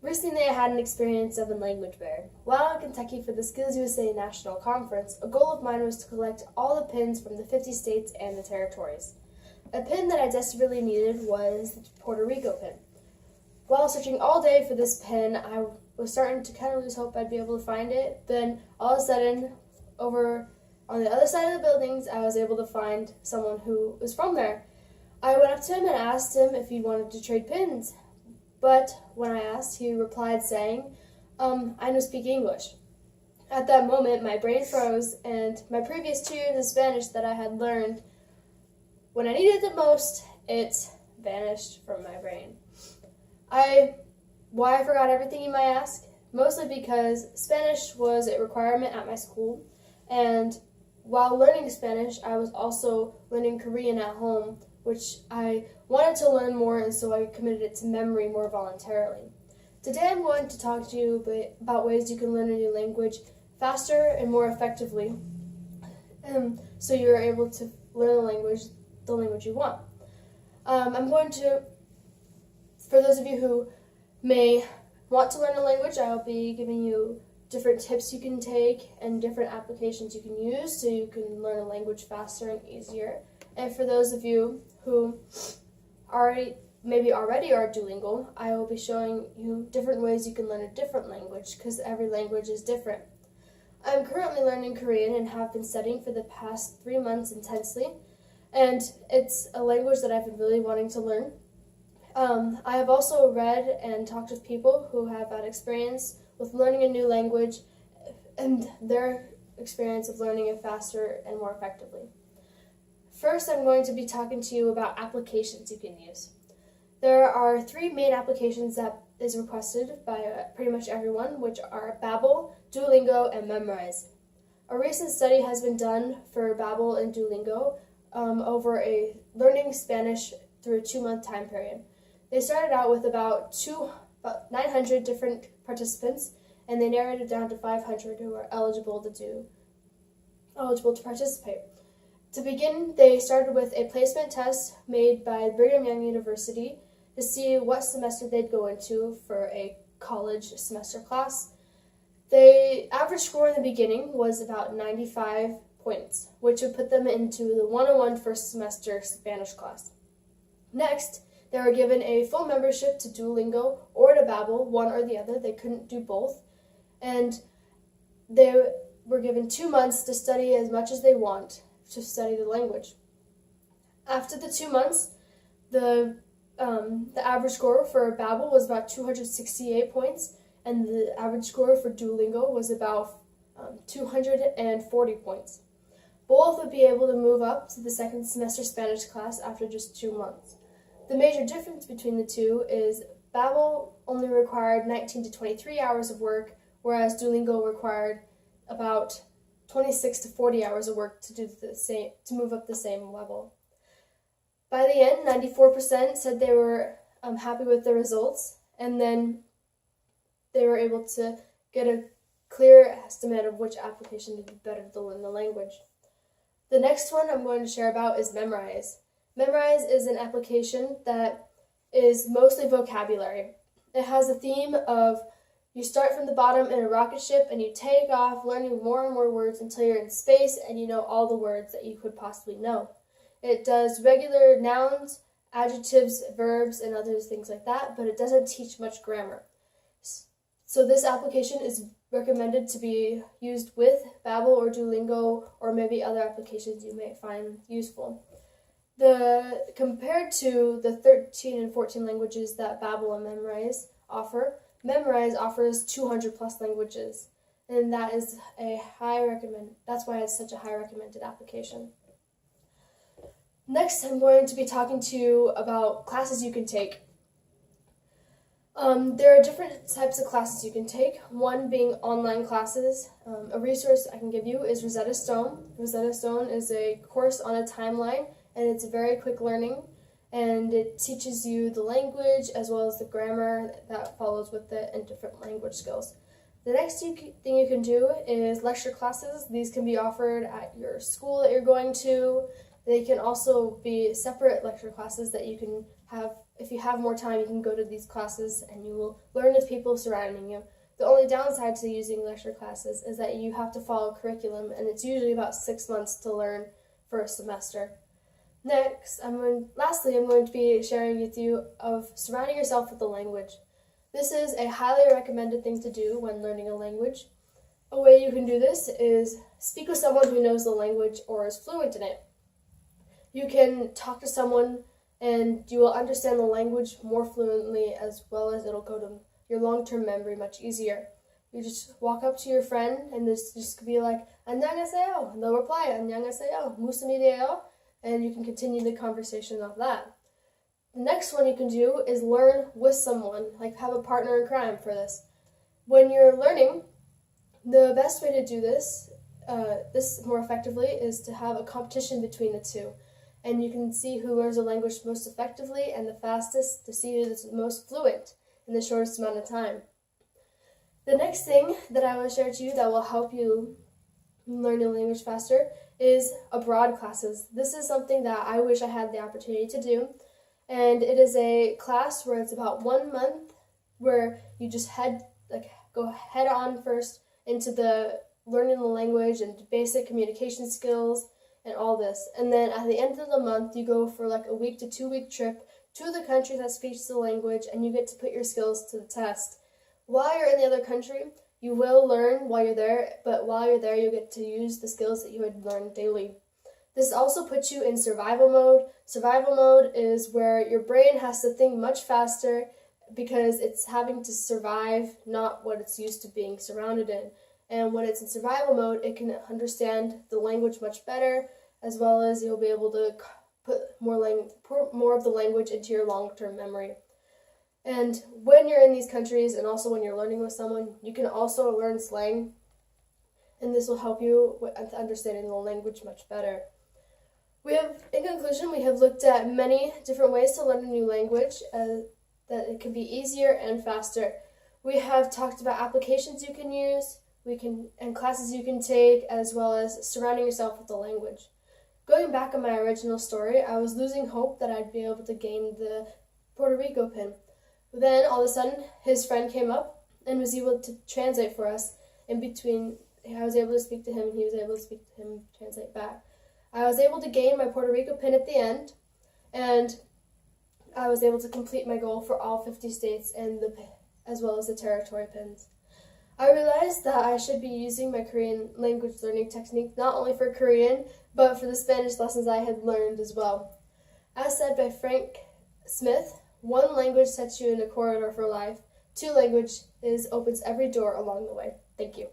Recently, I had an experience of a language bear. While in Kentucky for the Skills USA National Conference, a goal of mine was to collect all the pins from the 50 states and the territories. A pin that I desperately needed was the Puerto Rico pin. While searching all day for this pin, I was starting to kind of lose hope I'd be able to find it. Then, all of a sudden, over on the other side of the buildings, I was able to find someone who was from there. I went up to him and asked him if he wanted to trade pins. But when I asked, he replied saying, I don't speak English. At that moment, my brain froze, and my previous 2 years of Spanish that I had learned, when I needed it the most, it vanished from my brain. Why I forgot everything, you might ask? Mostly because Spanish was a requirement at my school, and while learning Spanish, I was also learning Korean at home, which I wanted to learn more, and so I committed it to memory more voluntarily. Today I'm going to talk to you about ways you can learn a new language faster and more effectively, so you're able to learn the language you want. I'm going to, for those of you who may want to learn a language, I'll be giving you different tips you can take and different applications you can use so you can learn a language faster and easier. And for those of you who already are Duolingo, I will be showing you different ways you can learn a different language because every language is different. I'm currently learning Korean and have been studying for the past 3 months intensely, and it's a language that I've been really wanting to learn. I have also read and talked with people who have had experience with learning a new language and their experience of learning it faster and more effectively. First, I'm going to be talking to you about applications you can use. There are 3 main applications that is requested by pretty much everyone, which are Babbel, Duolingo, and Memrise. A recent study has been done for Babbel and Duolingo over a learning Spanish through a 2-month time period. They started out with about 900 different participants, and they narrowed it down to 500 who are eligible to participate. To begin, they started with a placement test made by Brigham Young University to see what semester they'd go into for a college semester class. The average score in the beginning was about 95 points, which would put them into the 101 first semester Spanish class. Next, they were given a full membership to Duolingo or to Babbel, one or the other. They couldn't do both. And they were given 2 months to study as much as they want to study the language. After the 2 months, the average score for Babbel was about 268 points, and the average score for Duolingo was about 240 points. Both would be able to move up to the second semester Spanish class after just 2 months. The major difference between the two is Babbel only required 19 to 23 hours of work, whereas Duolingo required about 26 to 40 hours of work to move up the same level. By the end, 94% said they were happy with the results, and then they were able to get a clear estimate of which application would be better to learn the language. The next one I'm going to share about is Memrise. Memrise is an application that is mostly vocabulary. It has a theme of you start from the bottom in a rocket ship and you take off learning more and more words until you're in space and you know all the words that you could possibly know. It does regular nouns, adjectives, verbs, and other things like that, but it doesn't teach much grammar. So this application is recommended to be used with Babbel or Duolingo or maybe other applications you may find useful. Compared to the 13 and 14 languages that Babbel and Memrise offer, Memrise offers 200 plus languages, and that's why it's such a high recommended application. Next, I'm going to be talking to you about classes you can take. There are different types of classes you can take, one being online classes. A resource I can give you is Rosetta Stone. Rosetta Stone is a course on a timeline, and it's very quick learning, and it teaches you the language as well as the grammar that follows with it and different language skills. The next thing you can do is lecture classes. These can be offered at your school that you're going to. They can also be separate lecture classes that you can have if you have more time, you can go to these classes and you will learn with people surrounding you. The only downside to using lecture classes is that you have to follow curriculum, and it's usually about 6 months to learn for a semester. Lastly, I'm going to be sharing with you of surrounding yourself with a language. This is a highly recommended thing to do when learning a language. A way you can do this is speak with someone who knows the language or is fluent in it. You can talk to someone and you will understand the language more fluently, as well as it'll go to your long-term memory much easier. You just walk up to your friend and this just could be like, 안녕하세요, and they'll reply, 안녕하세요, 무슨 일이에요? And you can continue the conversation of that. The next one you can do is learn with someone, like have a partner in crime for this. When you're learning, the best way to do this more effectively is to have a competition between the two. And you can see who learns a language most effectively and the fastest to see who is most fluent in the shortest amount of time. The next thing that I want to share to you that will help you learn a language faster is abroad classes. This is something that I wish I had the opportunity to do, and it is a class where it's about 1 month where you just go head on first into the learning the language and basic communication skills and all this, and then at the end of the month you go for like a 1 to 2 week trip to the country that speaks the language, and you get to put your skills to the test. While you're in the other country, you will learn while you're there, but while you're there, you'll get to use the skills that you would learn daily. This also puts you in survival mode. Survival mode is where your brain has to think much faster because it's having to survive, not what it's used to being surrounded in. And when it's in survival mode, it can understand the language much better, as well as you'll be able to put more of the language into your long-term memory. And when you're in these countries and also when you're learning with someone, you can also learn slang, and this will help you with understanding the language much better. In conclusion, we have looked at many different ways to learn a new language, that it can be easier and faster. We have talked about applications you can use, and classes you can take, as well as surrounding yourself with the language. Going back on my original story, I was losing hope that I'd be able to gain the Puerto Rico pin. Then, all of a sudden, his friend came up and was able to translate for us in between. I was able to speak to him, and he was able to speak to him, translate back. I was able to gain my Puerto Rico pin at the end, and I was able to complete my goal for all 50 states as well as the territory pins. I realized that I should be using my Korean language learning technique not only for Korean, but for the Spanish lessons I had learned as well. As said by Frank Smith, 1 language sets you in a corridor for life. 2 languages opens every door along the way. Thank you.